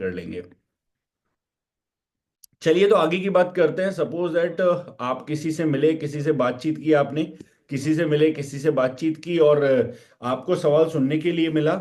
कर लेंगे। चलिए तो आगे की बात करते हैं। सपोज दैट आप किसी से मिले, किसी से बातचीत की आपने, किसी से मिले, किसी से बातचीत की, और आपको सवाल सुनने के लिए मिला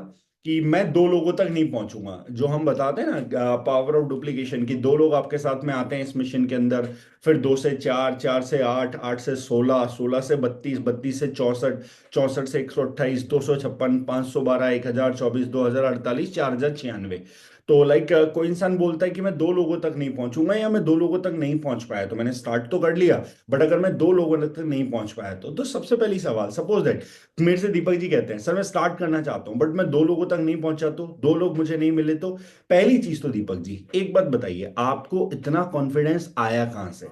कि मैं दो लोगों तक नहीं पहुंचूंगा। जो हम बताते हैं ना पावर ऑफ डुप्लीकेशन, की दो लोग आपके साथ में आते हैं इस मिशन के अंदर, फिर दो से चार, चार से आठ, आठ से सोलह, सोलह से बत्तीस, बत्तीस से चौसठ, चौसठ से 128, 256, 512, 1024, 2048, 4096। तो लाइक कोई इंसान बोलता है कि मैं दो लोगों तक नहीं पहुंचूंगा या मैं दो लोगों तक नहीं पहुंच पाया, तो मैंने स्टार्ट तो कर लिया, बट अगर मैं दो लोगों तक नहीं पहुंच पाया तो सबसे पहली सवाल, सपोज दैट मेरे से दीपक जी कहते हैं सर मैं स्टार्ट करना चाहता हूं बट मैं दो लोगों तक नहीं पहुंचा, तो दो लोग मुझे नहीं मिले, तो पहली चीज तो दीपक जी एक बात बताइए, आपको इतना कॉन्फिडेंस आया कहां से?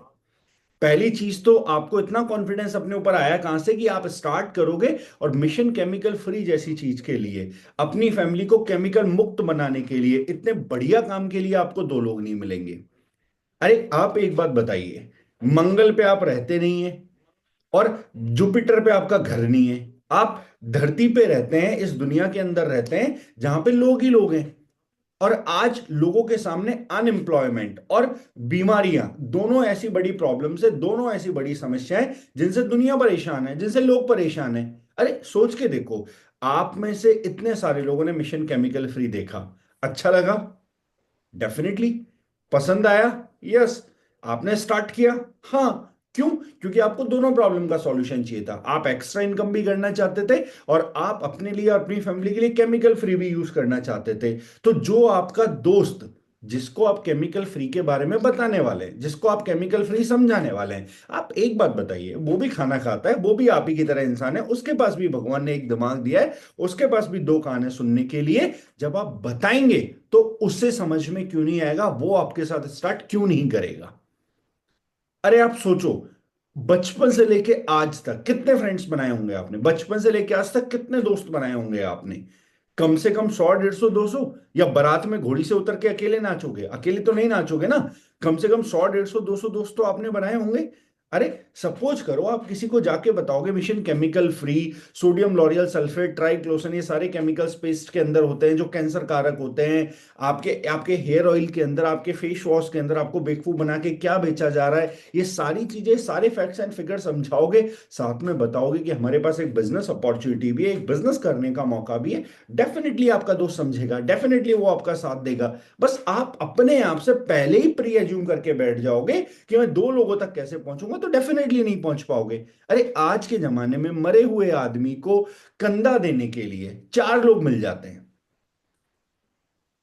पहली चीज तो आपको इतना कॉन्फिडेंस अपने ऊपर आया कहां से कि आप स्टार्ट करोगे और मिशन केमिकल फ्री जैसी चीज के लिए, अपनी फैमिली को केमिकल मुक्त बनाने के लिए, इतने बढ़िया काम के लिए आपको दो लोग नहीं मिलेंगे? अरे आप एक बात बताइए, मंगल पे आप रहते नहीं है और जुपिटर पे आपका घर नहीं है, आप धरती पे रहते हैं, इस दुनिया के अंदर रहते हैं जहां पे लोग ही लोग हैं, और आज लोगों के सामने अनएम्प्लॉयमेंट और बीमारियां, दोनों ऐसी बड़ी प्रॉब्लम्स है, दोनों ऐसी बड़ी समस्याएं जिनसे दुनिया परेशान है, जिनसे लोग परेशान है। अरे सोच के देखो, आप में से इतने सारे लोगों ने मिशन केमिकल फ्री देखा, अच्छा लगा, डेफिनेटली, पसंद आया, यस, आपने स्टार्ट किया, हाँ, क्यों? क्योंकि आपको दोनों प्रॉब्लम का सॉल्यूशन चाहिए था, आप एक्स्ट्रा इनकम भी करना चाहते थे और आप अपने लिए और अपनी फैमिली के लिए केमिकल फ्री भी यूज करना चाहते थे। तो जो आपका दोस्त, जिसको आप केमिकल फ्री के बारे में बताने वाले हैं, जिसको आप केमिकल फ्री समझाने वाले हैं, आप एक बात बताइए, वो भी खाना खाता है, वो भी आप ही की तरह इंसान है, उसके पास भी भगवान ने एक दिमाग दिया है, उसके पास भी दो कान है सुनने के लिए, जब आप बताएंगे तो उससे समझ में क्यों नहीं आएगा, वो आपके साथ स्टार्ट क्यों नहीं करेगा? अरे आप सोचो, बचपन से लेके आज तक कितने फ्रेंड्स बनाए होंगे आपने, बचपन से लेके आज तक कितने दोस्त बनाए होंगे आपने? कम से कम 100, 150, 200, या बारात में घोड़ी से उतर के अकेले नाचोगे? अकेले तो नहीं नाचोगे ना, कम से कम 100, 150, 200 दोस्त तो आपने बनाए होंगे। अरे सपोज करो आप किसी को जाके बताओगे mission chemical free, sodium L'Oréal sulphate triclosan, ये सारे केमिकल्स पेस्ट के अंदर होते हैं जो कैंसर कारक होते हैं, आपके आपके हेयर ऑयल के अंदर, आपके फेस वॉश के अंदर आपको बेवकूफ बना के क्या बेचा जा रहा है, ये सारी चीजें, सारे फैक्ट्स एंड फिगर समझाओगे, साथ में बताओगे कि हमारे पास एक बिजनेस अपॉर्चुनिटी भी है, एक बिजनेस करने का मौका भी है, डेफिनेटली आपका दोस्त समझेगा, डेफिनेटली वो आपका साथ देगा। बस आप अपने आप से पहले ही प्री एज्यूम करके बैठ जाओगे कि मैं दो लोगों तक कैसे पहुंचूंगा, तो डेफिनेटली नहीं पहुंच पाओगे। अरे आज के जमाने में मरे हुए आदमी को कंधा देने के लिए चार लोग मिल जाते हैं,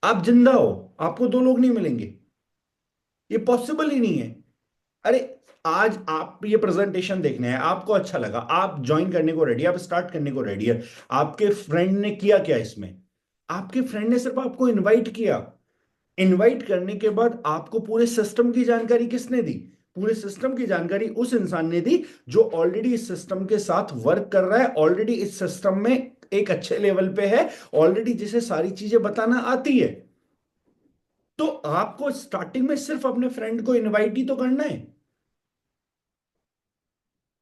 आप जिंदा हो, आपको दो लोग नहीं मिलेंगे, ये पॉसिबल ही नहीं है। अरे आज आप ये प्रेजेंटेशन देखने हैं, आपको अच्छा लगा, आप ज्वाइन करने को रेडी, आप स्टार्ट करने को रेडी है, आपके फ्रेंड ने किया क्या इसमें? आपके फ्रेंड ने सिर्फ आपको इनवाइट किया, इनवाइट करने के बाद आपको पूरे सिस्टम की जानकारी किसने दी? पूरे सिस्टम की जानकारी उस इंसान ने दी जो ऑलरेडी इस सिस्टम के साथ वर्क कर रहा है, ऑलरेडी इस सिस्टम में एक अच्छे लेवल पे है, ऑलरेडी जिसे सारी चीजें बताना आती है। तो आपको स्टार्टिंग में सिर्फ अपने फ्रेंड को इनवाइट ही तो करना है।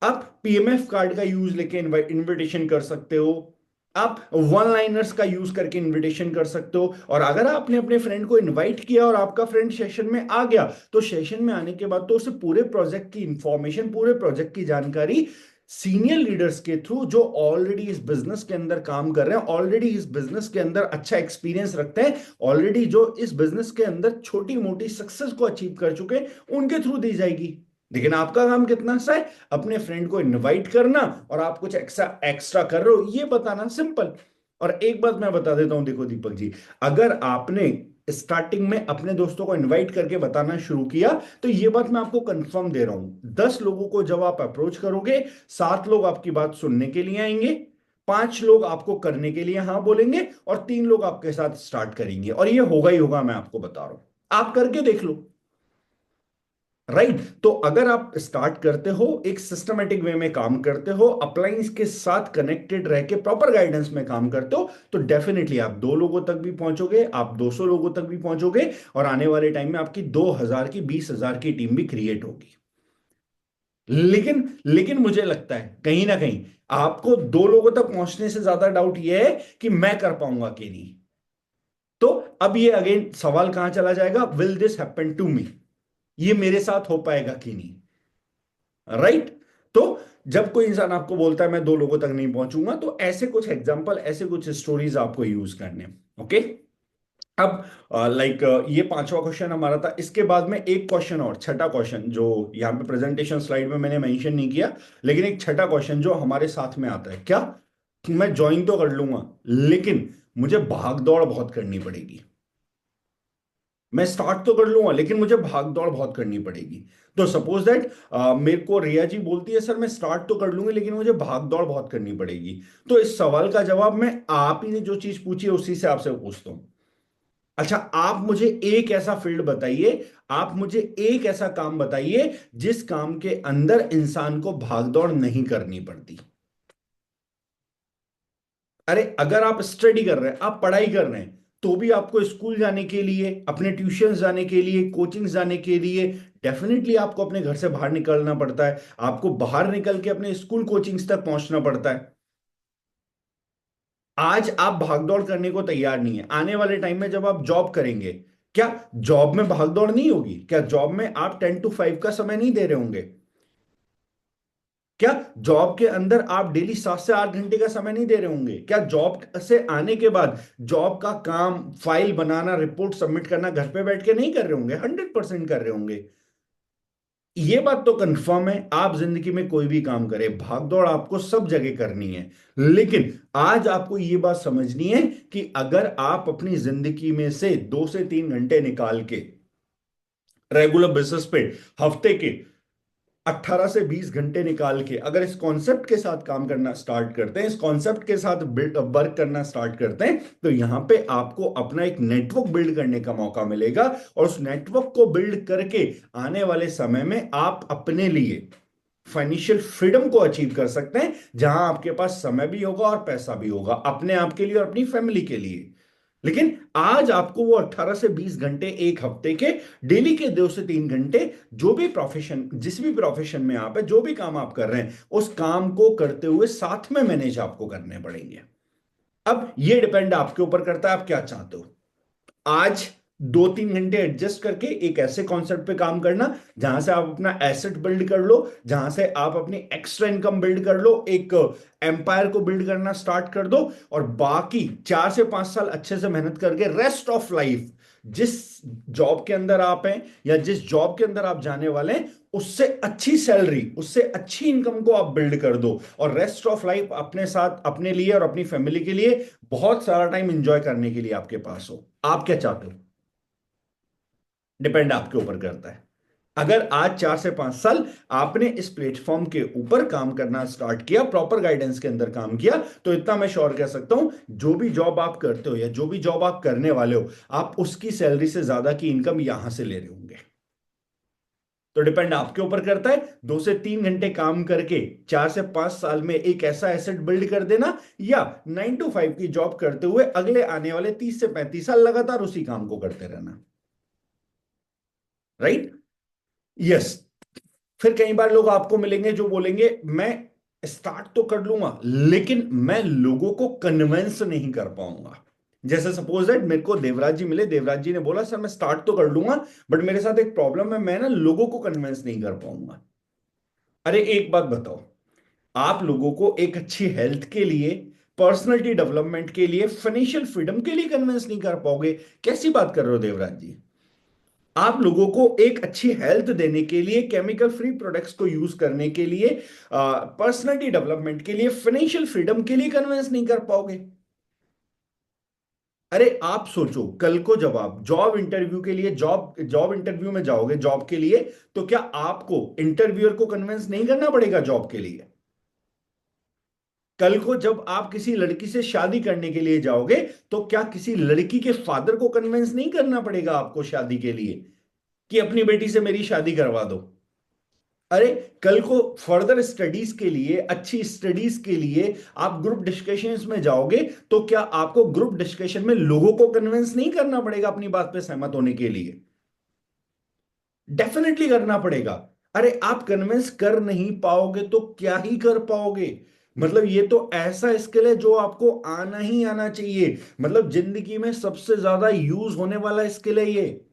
आप पीएमएफ कार्ड का यूज लेके इनविटेशन कर सकते हो, आप वन लाइनर्स का यूज करके इनविटेशन कर सकते हो, और अगर आपने अपने फ्रेंड को इनवाइट किया और आपका फ्रेंड सेशन में आ गया, तो सेशन में आने के बाद तो उसे पूरे प्रोजेक्ट की इंफॉर्मेशन, पूरे प्रोजेक्ट की जानकारी सीनियर लीडर्स के थ्रू, जो ऑलरेडी इस बिजनेस के अंदर काम कर रहे हैं, ऑलरेडी इस बिजनेस के अंदर अच्छा एक्सपीरियंस रखते हैं, ऑलरेडी जो इस बिजनेस के अंदर छोटी मोटी सक्सेस को अचीव कर चुके हैं, उनके थ्रू दी जाएगी। लेकिन आपका काम कितना सा है? अपने फ्रेंड को इनवाइट करना और आप कुछ एक्स्ट्रा एक्स्ट्रा कर रहे हो ये बताना, सिंपल। और एक बात मैं बता देता हूं, देखो दीपक जी, अगर आपने स्टार्टिंग में अपने दोस्तों को इनवाइट करके बताना शुरू किया, तो ये बात मैं आपको कंफर्म दे रहा हूं, 10 लोगों को जब आप अप्रोच करोगे, 7 लोग आपकी बात सुनने के लिए आएंगे, 5 लोग आपको करने के लिए हाँ बोलेंगे, और 3 लोग आपके साथ स्टार्ट करेंगे, और ये होगा ही होगा, मैं आपको बता रहा हूं, आप करके देख लो। राइट, तो अगर आप स्टार्ट करते हो, एक सिस्टमेटिक वे में काम करते हो, अप्लायंस के साथ कनेक्टेड रह के प्रॉपर गाइडेंस में काम करते हो, तो डेफिनेटली आप दो लोगों तक भी पहुंचोगे, आप 200 लोगों तक भी पहुंचोगे, और आने वाले टाइम में आपकी 2000 की, 20,000 की टीम भी क्रिएट होगी। लेकिन लेकिन मुझे लगता है कहीं ना कहीं आपको दो लोगों तक पहुंचने से ज्यादा डाउट यह है कि मैं कर पाऊंगा कि नहीं। तो अब ये अगेन सवाल कहां चला जाएगा, will this happen to me, ये मेरे साथ हो पाएगा कि नहीं, राइट। तो जब कोई इंसान आपको बोलता है मैं दो लोगों तक नहीं पहुंचूंगा, तो ऐसे कुछ एग्जांपल, ऐसे कुछ स्टोरीज आपको यूज करने, ओके। अब लाइक ये पांचवा क्वेश्चन हमारा था। इसके बाद में एक क्वेश्चन और, छठा क्वेश्चन, जो यहाँ पे प्रेजेंटेशन स्लाइड में मैंने मेंशन नहीं किया, लेकिन एक छठा क्वेश्चन जो हमारे साथ में आता है, क्या कि मैं ज्वाइन तो कर लूंगा लेकिन मुझे भाग दौड़ बहुत करनी पड़ेगी। मैं स्टार्ट तो कर लूंगा लेकिन मुझे भाग दौड़ बहुत करनी पड़ेगी। तो सपोज दैट मेरे को रिया जी बोलती है सर मैं स्टार्ट तो कर लूंगी लेकिन मुझे भाग दौड़ बहुत करनी पड़ेगी। तो इस सवाल का जवाब मैं आप ही ने जो चीज पूछी है उसी से आपसे पूछता हूं। अच्छा, आप मुझे एक ऐसा फील्ड बताइए, आप मुझे एक ऐसा काम बताइए जिस काम के अंदर इंसान को भागदौड़ नहीं करनी पड़ती। अरे अगर आप स्टडी कर रहे हैं, आप पढ़ाई कर रहे हैं, तो भी आपको स्कूल जाने के लिए, अपने ट्यूशन जाने के लिए, कोचिंग जाने के लिए डेफिनेटली आपको अपने घर से बाहर निकलना पड़ता है। आपको बाहर निकल के अपने स्कूल कोचिंग्स तक पहुंचना पड़ता है। आज आप भागदौड़ करने को तैयार नहीं है, आने वाले टाइम में जब आप जॉब करेंगे, क्या जॉब में भागदौड़ नहीं होगी? क्या जॉब में आप 10 to 5 का समय नहीं दे रहे होंगे? क्या जॉब के अंदर आप डेली 7 से 8 घंटे का समय नहीं दे रहे होंगे? क्या जॉब से आने के बाद जॉब का काम, फाइल बनाना, रिपोर्ट सबमिट करना घर पे बैठ के नहीं कर रहे होंगे? 100% कर रहे होंगे। ये बात तो कंफर्म है, आप जिंदगी में कोई भी काम करें, भागदौड़ आपको सब जगह करनी है। लेकिन आज आपको ये बात समझनी है कि अगर आप अपनी जिंदगी में से 2 से 3 घंटे निकाल के रेगुलर बेसिस पे, हफ्ते के 18 से 20 घंटे निकाल के अगर इस कॉन्सेप्ट के साथ काम करना स्टार्ट करते हैं, इस कॉन्सेप्ट के साथ वर्क करना स्टार्ट करते हैं, तो यहां पे आपको अपना एक नेटवर्क बिल्ड करने का मौका मिलेगा। और उस नेटवर्क को बिल्ड करके आने वाले समय में आप अपने लिए फाइनेंशियल फ्रीडम को अचीव कर सकते हैं, जहां आपके पास समय भी होगा और पैसा भी होगा अपने आप के लिए और अपनी फैमिली के लिए। लेकिन आज आपको वो 18 से 20 घंटे एक हफ्ते के, डेली के 2 से 3 घंटे, जो भी प्रोफेशन, जिस भी प्रोफेशन में आप है, जो भी काम आप कर रहे हैं, उस काम को करते हुए साथ में मैनेज आपको करने पड़ेंगे। अब ये डिपेंड आपके ऊपर करता है आप क्या चाहते हो। आज 2-3 घंटे एडजस्ट करके एक ऐसे कॉन्सेप्ट पे काम करना जहां से आप अपना एसेट बिल्ड कर लो, जहां से आप अपनी एक्स्ट्रा इनकम बिल्ड कर लो, एक एम्पायर को बिल्ड करना स्टार्ट कर दो, और बाकी 4 से 5 साल अच्छे से मेहनत करके रेस्ट ऑफ लाइफ जिस जॉब के अंदर आप हैं या जिस जॉब के अंदर आप जाने वाले हैं, उससे अच्छी सैलरी, उससे अच्छी इनकम को आप बिल्ड कर दो, और रेस्ट ऑफ लाइफ अपने साथ, अपने लिए और अपनी फैमिली के लिए बहुत सारा टाइम एंजॉय करने के लिए आपके पास हो। आप क्या चाहते हो? डिपेंड आपके ऊपर करता है। अगर आज 4 से 5 साल आपने इस प्लेटफॉर्म के ऊपर काम करना स्टार्ट किया, प्रॉपर गाइडेंस के अंदर काम किया, तो इतना मैं श्योर कह सकता हूं, जो भी जॉब आप करते हो या जो भी जॉब आप करने वाले हो, आप उसकी सैलरी से ज्यादा की इनकम यहां से ले रहे होंगे। तो डिपेंड आपके ऊपर करता है, 2 से 3 घंटे काम करके 4 से 5 साल में एक ऐसा एसेट बिल्ड कर देना, या 9 to 5 की जॉब करते हुए अगले आने वाले 30 से 35 साल लगातार उसी काम को करते रहना। राइट? यस। फिर कई बार लोग आपको मिलेंगे जो बोलेंगे मैं स्टार्ट तो कर लूंगा लेकिन मैं लोगों को कन्विंस नहीं कर पाऊंगा। जैसे सपोज दैट मेरे को देवराज जी मिले, देवराज जी ने बोला सर मैं स्टार्ट तो कर लूंगा बट मेरे साथ एक प्रॉब्लम है, मैं ना लोगों को कन्विंस नहीं कर पाऊंगा। अरे एक बात बताओ, आप लोगों को एक अच्छी हेल्थ के लिए, पर्सनालिटी डेवलपमेंट के लिए, फाइनेंशियल फ्रीडम के लिए कन्विंस नहीं कर पाओगे? कैसी बात कर रहे हो देवराज जी? आप लोगों को एक अच्छी हेल्थ देने के लिए, केमिकल फ्री प्रोडक्ट्स को यूज करने के लिए, पर्सनालिटी डेवलपमेंट के लिए, फाइनेंशियल फ्रीडम के लिए कन्विंस नहीं कर पाओगे? अरे आप सोचो, कल को जब आप जॉब इंटरव्यू के लिए, जॉब जॉब इंटरव्यू में जाओगे जॉब के लिए, तो क्या आपको इंटरव्यूअर को कन्विंस नहीं करना पड़ेगा जॉब के लिए? कल को जब आप किसी लड़की से शादी करने के लिए जाओगे, तो क्या किसी लड़की के फादर को कन्विंस नहीं करना पड़ेगा आपको शादी के लिए, कि अपनी बेटी से मेरी शादी करवा दो? अरे कल को फर्दर स्टडीज के लिए, अच्छी स्टडीज के लिए आप ग्रुप डिस्कशंस में जाओगे, तो क्या आपको ग्रुप डिस्कशन में लोगों को कन्विंस नहीं करना पड़ेगा अपनी बात पे सहमत होने के लिए? डेफिनेटली करना पड़ेगा। अरे आप कन्विंस कर नहीं पाओगे तो क्या ही कर पाओगे? मतलब ये तो ऐसा स्किल है जो आपको आना ही आना चाहिए। मतलब जिंदगी में सबसे ज्यादा यूज होने वाला स्किल है ये।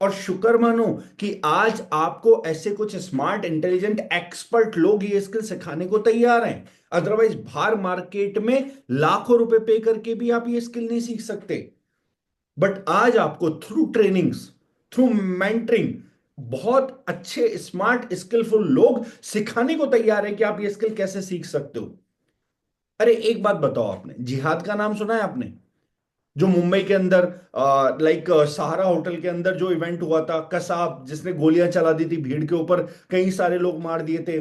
और शुक्र मानो कि आज आपको ऐसे कुछ स्मार्ट इंटेलिजेंट एक्सपर्ट लोग ये स्किल सिखाने को तैयार हैं। अदरवाइज बाहर मार्केट में लाखों रुपए पे करके भी आप ये स्किल नहीं सीख सकते। बट आज आपको थ्रू ट्रेनिंग्स, थ्रू मेंटरिंग, बहुत अच्छे स्मार्ट स्किलफुल लोग सिखाने को तैयार है कि आप ये स्किल कैसे सीख सकते हो। अरे एक बात बताओ, आपने जिहाद का नाम सुना है आपने? जो मुंबई के अंदर लाइक सहारा होटल के अंदर जो इवेंट हुआ था, कसाब जिसने गोलियां चला दी थी भीड़ के ऊपर, कई सारे लोग मार दिए थे।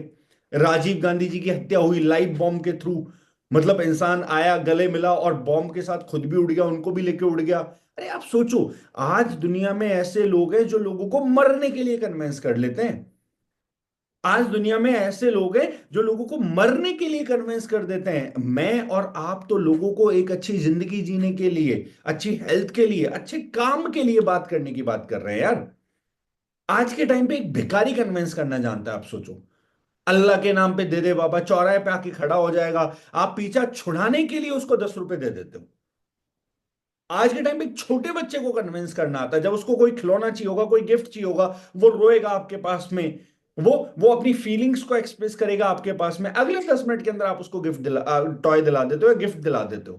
राजीव गांधी जी की हत्या हुई लाइव बॉम्ब के थ्रू। मतलब इंसान आया, गले मिला और बॉम्ब के साथ खुद भी उड़ गया, उनको भी लेके उड़ गया। अरे आप सोचो, आज दुनिया में ऐसे लोग हैं जो लोगों को मरने के लिए कन्विंस कर लेते हैं। आज दुनिया में ऐसे लोग हैं जो लोगों को मरने के लिए कन्विंस कर देते हैं। मैं और आप तो लोगों को एक अच्छी जिंदगी जीने के लिए, अच्छी हेल्थ के लिए, अच्छे काम के लिए बात करने की बात कर रहे हैं यार। आज के टाइम पे एक भिखारी कन्विंस करना जानता है, आप सोचो। अल्लाह के नाम पे दे दे बाबा, चौराहे पे आके खड़ा हो जाएगा। आप पीछा छुड़ाने के लिए उसको 10 रुपए दे देते हो। आज के टाइम पे एक छोटे बच्चे को कन्विंस करना आता है, जब उसको कोई खिलौना चाहिए होगा, कोई गिफ्ट चाहिए होगा, वो रोएगा आपके पास में। वो अपनी फीलिंग्स को एक्सप्रेस करेगा आपके पास में, अगले 10 मिनट के अंदर आप उसको गिफ्ट दिला, टॉय दिला देते हो या गिफ्ट दिला देते हो।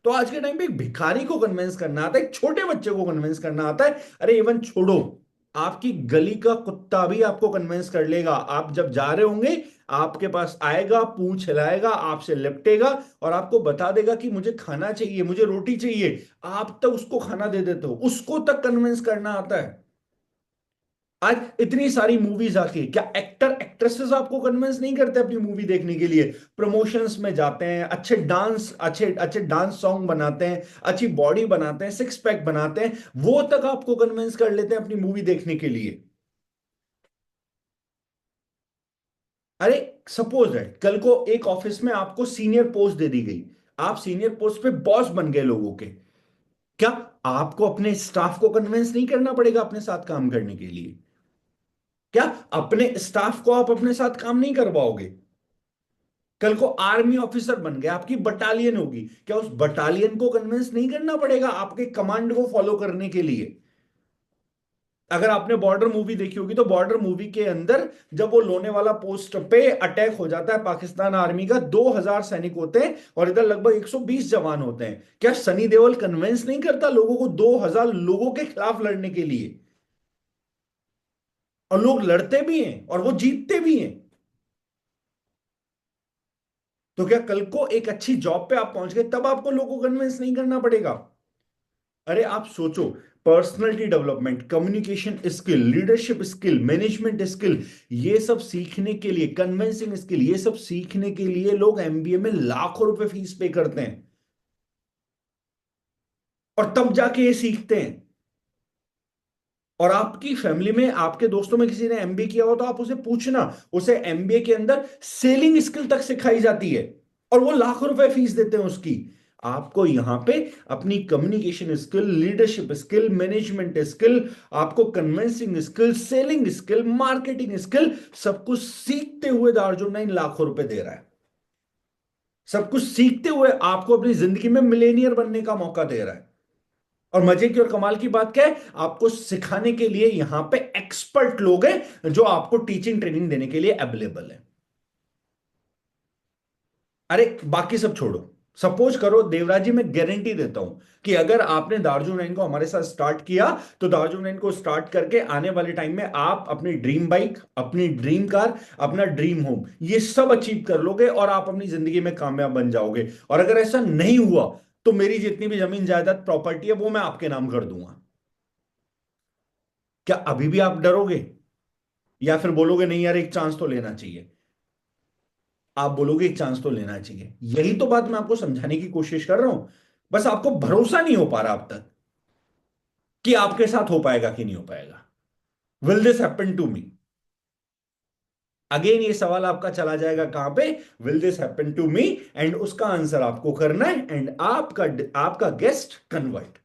तो आज के टाइम पे एक भिखारी को कन्विंस करना आता है, एक छोटे बच्चे को कन्विंस करना आता है। अरे इवन छोड़ो, आपकी गली का कुत्ता भी आपको कन्विंस कर लेगा। आप जब जा रहे होंगे, आपके पास आएगा, पूंछ हिलाएगा, आपसे लिपटेगा और आपको बता देगा कि मुझे खाना चाहिए, मुझे रोटी चाहिए। आप तक उसको खाना दे देते हो, उसको तक कन्विंस करना आता है। आज इतनी सारी मूवीज आती है, क्या एक्टर एक्ट्रेसेस आपको कन्विंस नहीं करते अपनी मूवी देखने के लिए? प्रमोशंस में जाते हैं, अच्छे अच्छे डांस सॉन्ग बनाते हैं, अच्छी बॉडी बनाते हैं, सिक्स पैक बनाते हैं, वो तक आपको कन्विंस कर लेते हैं अपनी मूवी देखने के लिए। अरे सपोज है, कल को एक ऑफिस में आपको सीनियर पोस्ट दे दी गई, आप सीनियर पोस्ट पे बॉस बन गए लोगों के। क्या आपको अपने स्टाफ को कन्विंस नहीं करना पड़ेगा अपने साथ काम करने के लिए? क्या अपने स्टाफ को आप अपने साथ काम नहीं करवाओगे? कल को आर्मी ऑफिसर बन गए, आपकी बटालियन होगी, क्या उस बटालियन को कन्विंस नहीं करना पड़ेगा आपके कमांड को फॉलो करने के लिए? अगर आपने बॉर्डर मूवी देखी होगी, तो बॉर्डर मूवी के अंदर जब वो लोनेवाला पोस्ट पे अटैक हो जाता है पाकिस्तान आर्मी का, 2000 सैनिक होते हैं और इधर लगभग 120 जवान होते हैं। क्या सनी देओल कन्विंस नहीं करता लोगों को 2000 लोगों के खिलाफ लड़ने के लिए? और लोग लड़ते भी हैं और वो जीतते भी हैं। तो क्या कल को एक अच्छी जॉब पे आप पहुंच गए, तब आपको लोगों को कन्विंस नहीं करना पड़ेगा? अरे आप सोचो, personality development, communication skill, leadership skill, management skill, ये सब सीखने के लिए, कन्विंसिंग स्किल, ये सब सीखने के लिए लोग एमबीए में लाखों रुपए फीस पे करते हैं और तब जाके ये सीखते हैं। और आपकी फैमिली में, आपके दोस्तों में किसी ने एमबीए किया हो तो आप उसे पूछना, उसे एमबीए के अंदर सेलिंग स्किल तक सिखाई जाती है और वो लाखों रुपए फीस देते हैं उसकी। आपको यहां पे अपनी communication skill, leadership skill, management skill, आपको convincing skill, selling skill, marketing skill, सब कुछ सीखते हुए दार्जुन 9 लाखों रुपए दे रहा है। सब कुछ सीखते हुए आपको अपनी जिंदगी में मिलेनियर बनने का मौका दे रहा है। और मजे की और कमाल की बात क्या है, आपको सिखाने के लिए यहां पे एक्सपर्ट लोग हैं जो आपको टीचिंग ट्रेनिंग देने के लिए अवेलेबल है। अरे बाकी सब छोड़ो, सपोज करो देवराज जी, मैं गारंटी देता हूं कि अगर आपने दार्जू नाइन को हमारे साथ स्टार्ट किया, तो दार्जू नाइन को स्टार्ट करके आने वाले टाइम में आप अपनी ड्रीम बाइक, अपनी ड्रीम कार, अपना ड्रीम होम, ये सब अचीव कर लोगे और आप अपनी जिंदगी में कामयाब बन जाओगे। और अगर ऐसा नहीं हुआ, तो मेरी जितनी भी जमीन जायदाद प्रॉपर्टी है वो मैं आपके नाम कर दूंगा। क्या अभी भी आप डरोगे? या फिर बोलोगे नहीं यार, एक चांस तो लेना चाहिए? आप बोलोगे एक चांस तो लेना चाहिए। यही तो बात मैं आपको समझाने की कोशिश कर रहा हूं। बस आपको भरोसा नहीं हो पा रहा अब तक कि आपके साथ हो पाएगा कि नहीं हो पाएगा। Will this happen to me? Again ये सवाल आपका चला जाएगा कहां पे? Will this happen to me? And उसका आंसर आपको करना है, एंड आपका आपका गेस्ट कन्वर्ट।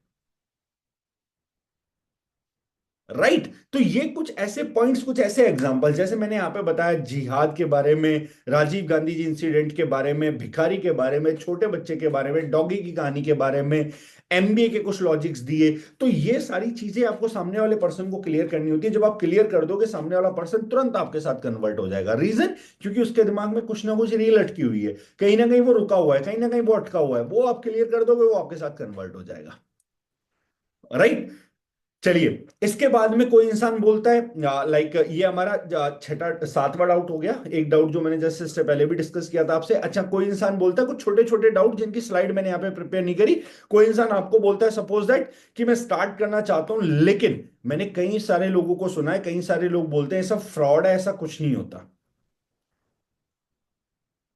राइट। तो ये कुछ ऐसे पॉइंट्स, कुछ ऐसे एग्जांपल, जैसे मैंने यहाँ पे बताया जिहाद के बारे में, राजीव गांधी जी इंसिडेंट के बारे में, भिखारी के बारे में, छोटे बच्चे के बारे में, डॉगी की कहानी के बारे में, एमबीए के कुछ लॉजिक्स दिए। तो ये सारी चीजें आपको सामने वाले पर्सन को क्लियर करनी होती है। जब आप क्लियर कर दोगे, सामने वाला पर्सन तुरंत आपके साथ कन्वर्ट हो जाएगा। रीजन, क्योंकि उसके दिमाग में कुछ ना कुछ रील अटकी हुई है, कहीं ना कहीं वो रुका हुआ है, कहीं ना कहीं वो अटका हुआ है। वो आप क्लियर कर दोगे, वो आपके साथ कन्वर्ट हो जाएगा। राइट। चलिए, इसके बाद में कोई इंसान बोलता है, लाइक ये हमारा छठा सातवां डाउट हो गया। एक डाउट जो मैंने जस्ट इससे पहले भी डिस्कस किया था आपसे। अच्छा, कोई इंसान बोलता है, कुछ छोटे छोटे डाउट जिनकी स्लाइड मैंने यहाँ पे प्रिपेयर नहीं करी। कोई इंसान आपको बोलता है, सपोज दैट कि मैं स्टार्ट करना चाहता हूं, लेकिन मैंने कई सारे लोगों को सुना है, कई सारे लोग बोलते हैं सब फ्रॉड है, ऐसा कुछ नहीं होता।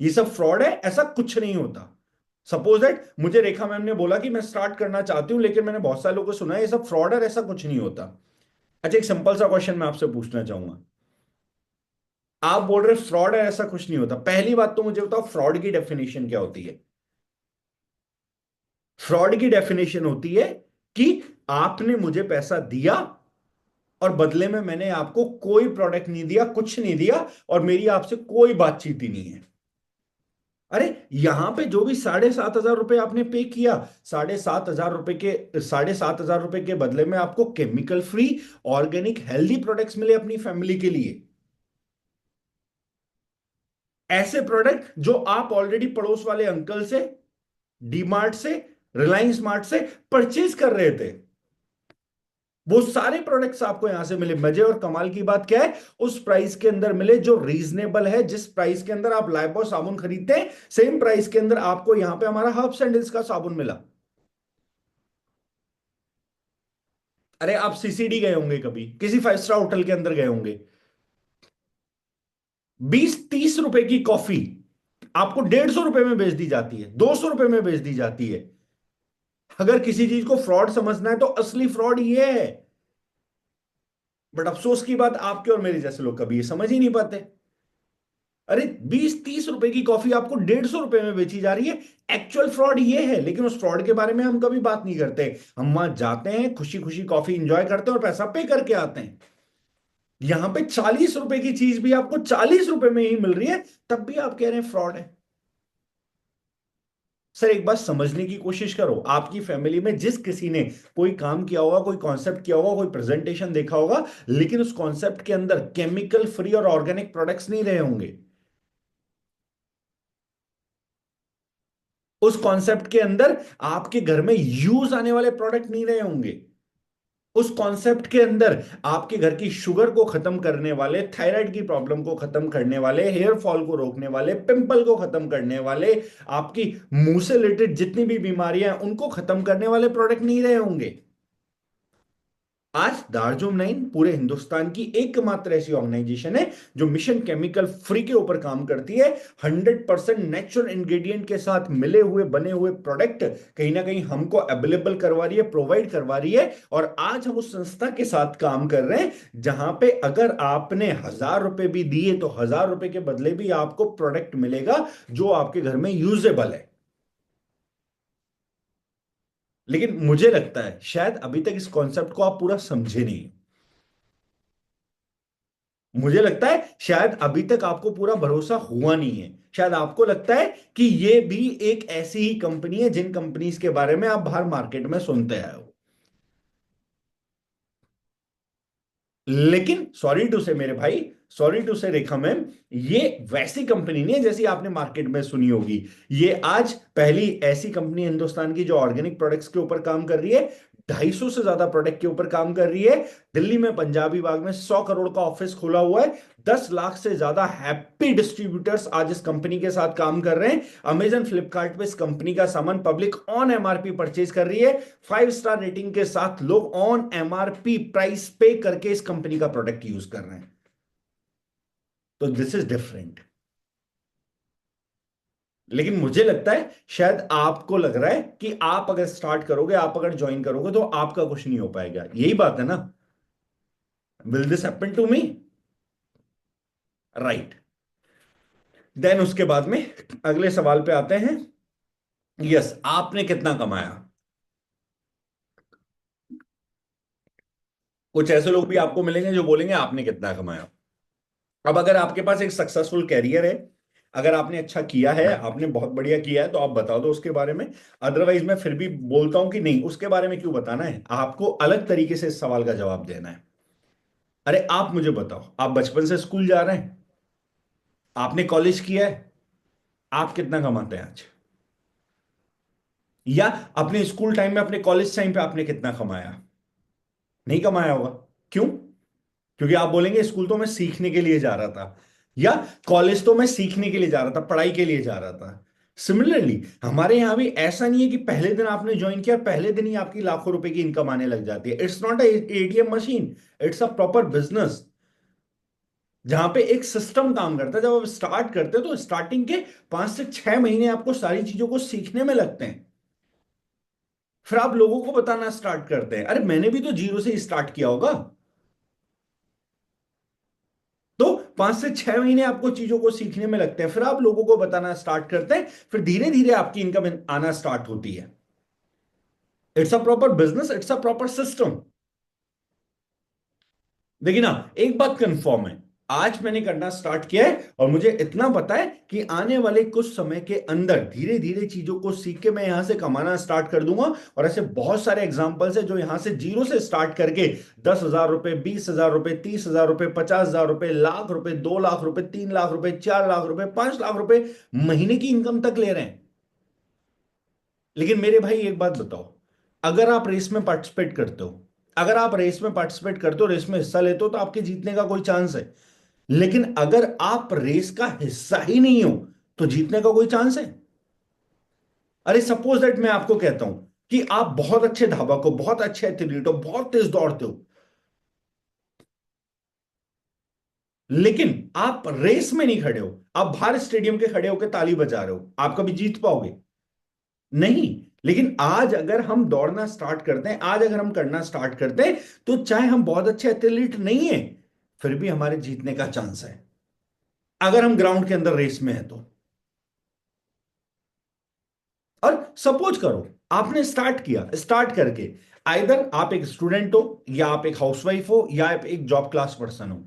ये सब फ्रॉड है, ऐसा कुछ नहीं होता। सपोज दैट मुझे रेखा मैम ने बोला कि मैं स्टार्ट करना चाहती हूं, लेकिन मैंने बहुत सारे लोगों को सुना है ये सब फ्रॉड है, ऐसा कुछ नहीं होता। अच्छा, एक सिंपल सा क्वेश्चन मैं आपसे पूछना चाहूंगा। आप बोल रहे फ्रॉड है, ऐसा कुछ नहीं होता। पहली बात तो मुझे बताओ, फ्रॉड की डेफिनेशन क्या होती है? फ्रॉड की डेफिनेशन होती है कि आपने मुझे पैसा दिया और बदले में मैंने आपको कोई प्रोडक्ट नहीं दिया, कुछ नहीं दिया, और मेरी आपसे कोई बातचीत ही नहीं है। अरे, यहां पे जो भी 7,500 रुपए आपने पे किया, 7,500 रुपए के 7,500 रुपए के बदले में आपको chemical free, organic, healthy products मिले अपनी फैमिली के लिए। ऐसे प्रोडक्ट जो आप ऑलरेडी पड़ोस वाले अंकल से, डीमार्ट से, रिलायंस स्मार्ट से परचेज कर रहे थे। वो सारे प्रोडक्ट्स आपको यहां से मिले। मजे और कमाल की बात क्या है, उस प्राइस के अंदर मिले जो रीजनेबल है। जिस प्राइस के अंदर आप लाइफबॉय साबुन खरीदते हैं, सेम प्राइस के अंदर आपको यहां पे हमारा हर्ब्स एंड हिल्स का साबुन मिला। अरे, आप सीसीडी गए होंगे, कभी किसी 5 स्टार होटल के अंदर गए होंगे, 20-30 रुपए की कॉफी आपको 150 रुपए में बेच दी जाती है, 200 रुपए में बेच दी जाती है। अगर किसी चीज को फ्रॉड समझना है तो असली फ्रॉड ये है। बट अफसोस की बात, आपके और मेरे जैसे लोग कभी ये समझ ही नहीं पाते। अरे, 20-30 रुपए की कॉफी आपको 150 रुपए में बेची जा रही है। एक्चुअल फ्रॉड ये है, लेकिन उस फ्रॉड के बारे में हम कभी बात नहीं करते। हम वहां जाते हैं, खुशी खुशी कॉफी इंजॉय करते हैं और पैसा पे करके आते हैं। यहां पे 40 रुपए की चीज भी आपको 40 रुपए में ही मिल रही है, तब भी आप कह रहे हैं फ्रॉड है। सर, एक बात समझने की कोशिश करो। आपकी फैमिली में जिस किसी ने कोई काम किया होगा, कोई कॉन्सेप्ट किया होगा, कोई प्रेजेंटेशन देखा होगा, लेकिन उस कॉन्सेप्ट के अंदर केमिकल फ्री और ऑर्गेनिक प्रोडक्ट्स नहीं रहे होंगे। उस कॉन्सेप्ट के अंदर आपके घर में यूज आने वाले प्रोडक्ट नहीं रहे होंगे। उस कॉन्सेप्ट के अंदर आपके घर की शुगर को खत्म करने वाले, थायराइड की प्रॉब्लम को खत्म करने वाले, हेयर फॉल को रोकने वाले, पिंपल को खत्म करने वाले, आपकी मुंह से रिलेटेड जितनी भी बीमारियां हैं उनको खत्म करने वाले प्रोडक्ट नहीं रहे होंगे। आज दार्जुम 9 पूरे हिंदुस्तान की एकमात्र ऐसी ऑर्गेनाइजेशन है जो मिशन केमिकल फ्री के ऊपर काम करती है। 100% नेचुरल इंग्रेडिएंट के साथ मिले हुए बने हुए प्रोडक्ट कहीं ना कहीं हमको अवेलेबल करवा रही है, प्रोवाइड करवा रही है। और आज हम उस संस्था के साथ काम कर रहे हैं जहां पे अगर आपने 1,000 रुपए भी दिए तो 1,000 रुपए के बदले भी आपको प्रोडक्ट मिलेगा जो आपके घर में यूजेबल है। लेकिन मुझे लगता है शायद अभी तक इस कॉन्सेप्ट को आप पूरा समझे नहीं। मुझे लगता है शायद अभी तक आपको पूरा भरोसा हुआ नहीं है। शायद आपको लगता है कि ये भी एक ऐसी ही कंपनी है जिन कंपनीज के बारे में आप बाहर मार्केट में सुनते आए हो। लेकिन सॉरी टू से मेरे भाई, सॉरी टू से रेखा मैम, ये वैसी कंपनी नहीं है जैसी आपने मार्केट में सुनी होगी। ये आज पहली ऐसी कंपनी हिंदुस्तान की जो ऑर्गेनिक प्रोडक्ट्स के ऊपर काम कर रही है। 250 से ज्यादा प्रोडक्ट के ऊपर काम कर रही है। दिल्ली में पंजाबी बाग में 100 करोड़ का ऑफिस खुला हुआ है। 10 लाख से ज्यादा हैप्पी डिस्ट्रीब्यूटर्स आज इस कंपनी के साथ काम कर रहे हैं। अमेजन, फ्लिपकार्ट पे इस कंपनी का सामान पब्लिक ऑन एमआरपी परचेज कर रही है। 5 स्टार रेटिंग के साथ लोग ऑन एमआरपी प्राइस पे करके इस कंपनी का प्रोडक्ट यूज कर रहे हैं। तो दिस इज डिफरेंट। लेकिन मुझे लगता है शायद आपको लग रहा है कि आप अगर स्टार्ट करोगे, आप अगर ज्वाइन करोगे तो आपका कुछ नहीं हो पाएगा। यही बात है ना? Will this happen to me? Right. Then उसके बाद में अगले सवाल पे आते हैं। यस, आपने कितना कमाया? कुछ ऐसे लोग भी आपको मिलेंगे जो बोलेंगे आपने कितना कमाया। अब अगर आपके पास एक सक्सेसफुल कैरियर है, अगर आपने अच्छा किया है, आपने बहुत बढ़िया किया है, तो आप बता दो उसके बारे में। अदरवाइज मैं फिर भी बोलता हूं कि नहीं, उसके बारे में क्यों बताना है, आपको अलग तरीके से इस सवाल का जवाब देना है। अरे आप मुझे बताओ, आप बचपन से स्कूल जा रहे हैं, आपने कॉलेज किया है, आप कितना कमाते हैं आज? या अपने स्कूल टाइम में, अपने कॉलेज टाइम पे आपने कितना कमाया? नहीं कमाया होगा। क्यों? क्योंकि आप बोलेंगे स्कूल तो मैं सीखने के लिए जा रहा था, या कॉलेज तो मैं सीखने के लिए जा रहा था, पढ़ाई के लिए जा रहा था। सिमिलरली हमारे यहां भी ऐसा नहीं है कि पहले दिन आपने ज्वाइन किया, पहले दिन ही आपकी लाखों रुपए की इनकम आने लग जाती है। It's not a ATM machine, it's a proper business, जहां पे एक सिस्टम काम करता है। जब आप स्टार्ट करते हो तो स्टार्टिंग के 5 से 6 महीने आपको सारी चीजों को सीखने में लगते हैं। फिर आप लोगों को बताना स्टार्ट करते हैं, अरे मैंने भी तो जीरो से स्टार्ट किया होगा। तो 5 से 6 महीने आपको चीजों को सीखने में लगते हैं, फिर आप लोगों को बताना स्टार्ट करते हैं, फिर धीरे धीरे आपकी इनकम आना स्टार्ट होती है। It's a proper business, it's a proper system. देखिए ना, एक बात कंफर्म है, आज मैंने करना स्टार्ट किया है और मुझे इतना पता है कि आने वाले कुछ समय के अंदर धीरे धीरे चीजों को सीख के मैं यहां से कमाना स्टार्ट कर दूंगा। और ऐसे बहुत सारे एग्जांपल्स है जो यहां से जीरो से स्टार्ट करके 10,000 रुपए, 20,000 रुपए, 30,000 रुपए, 50,000 रुपए, लाख रुपए, 2 लाख रुपए, 3 लाख रुपए, 4 लाख रुपए, 5 लाख रुपए महीने की इनकम तक ले रहे हैं। लेकिन मेरे भाई एक बात बताओ, अगर आप रेस में पार्टिसिपेट करते हो, अगर आप रेस में पार्टिसिपेट करते हो, रेस में हिस्सा लेते हो, तो आपके जीतने का कोई चांस है। लेकिन अगर आप रेस का हिस्सा ही नहीं हो, तो जीतने का कोई चांस है? अरे सपोज दैट मैं आपको कहता हूं कि आप बहुत अच्छे धावक हो, बहुत अच्छे एथलीट हो, बहुत तेज दौड़ते हो, लेकिन आप रेस में नहीं खड़े हो, आप बाहर स्टेडियम के खड़े होकर ताली बजा रहे हो, आप कभी जीत पाओगे? नहीं। लेकिन आज अगर हम दौड़ना स्टार्ट करते हैं, आज अगर हम करना स्टार्ट करते हैं, तो चाहे हम बहुत अच्छे एथलीट नहीं है, फिर भी हमारे जीतने का चांस है, अगर हम ग्राउंड के अंदर रेस में है तो। और सपोज करो आपने स्टार्ट किया, स्टार्ट करके आइदर आप एक स्टूडेंट हो, या आप एक हाउसवाइफ हो, या आप एक जॉब क्लास पर्सन हो,